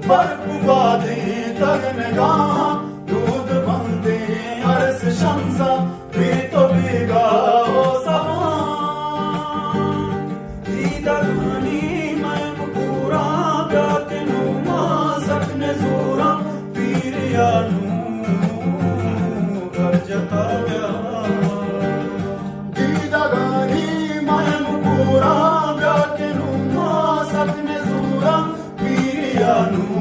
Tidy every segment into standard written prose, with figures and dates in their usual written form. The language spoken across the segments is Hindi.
बर्फबादी तगनगाह दूध बंदे अर्स शमसा भी तो भीगा ओ समा दीदगानी मैं पूरा गाते नुमा सकने जोरा पीर यानू कर जता गया दीदगानी मैं पूरा गाते नुमा सकने जोरा पीर यानू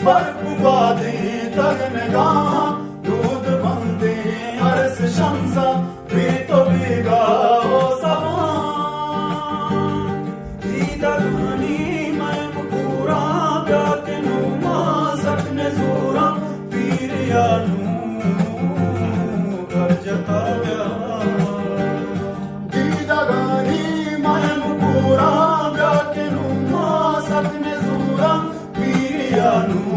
बर्फबादी तगनगाह दूध बंदे अर्स शमसा भी तो भीगा ओ समा दीदगानी मैं पूरा गाते नुमा सकने जोरा पीर यानू कर जता गया दीदगानी मैं पूरा गाते नुमा सकने जोरा पीर यानू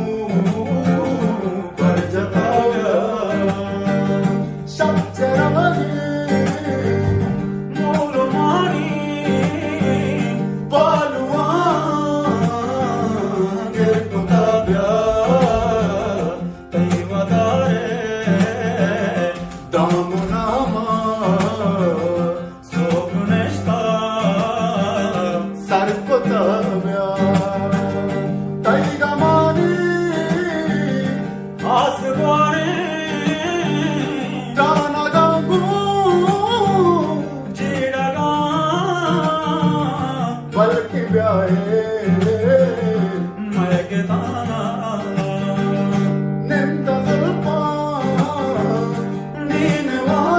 Name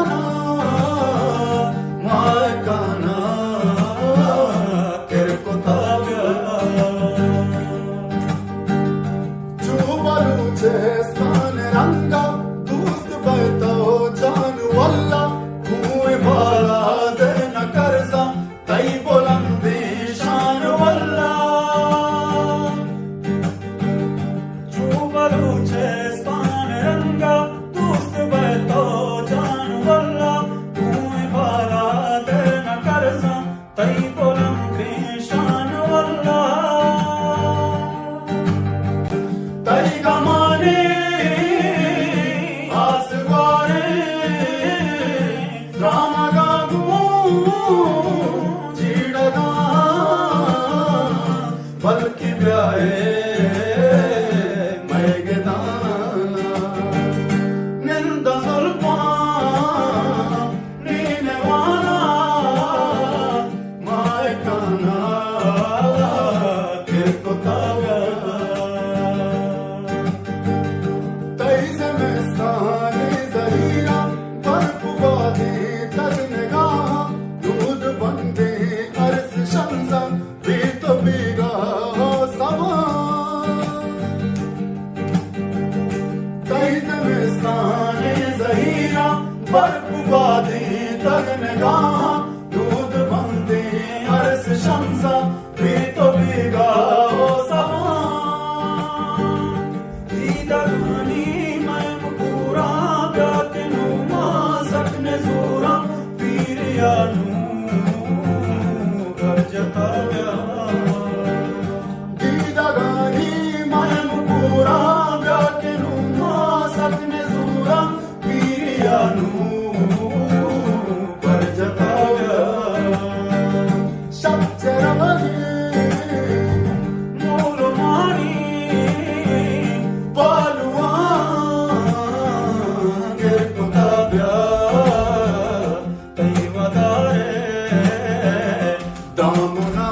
बर्फबादी तगनगाह दूध बंदे अरस शमसा भी तो बीगा ओ सहा दीदा दुनी मैं पूरा ब्याके नुमा सकने सूरा पीर यानू घर जता गया दीदा गानी मैं पूरा ब्याके नुमा सकने सूरा पीर यानू Damona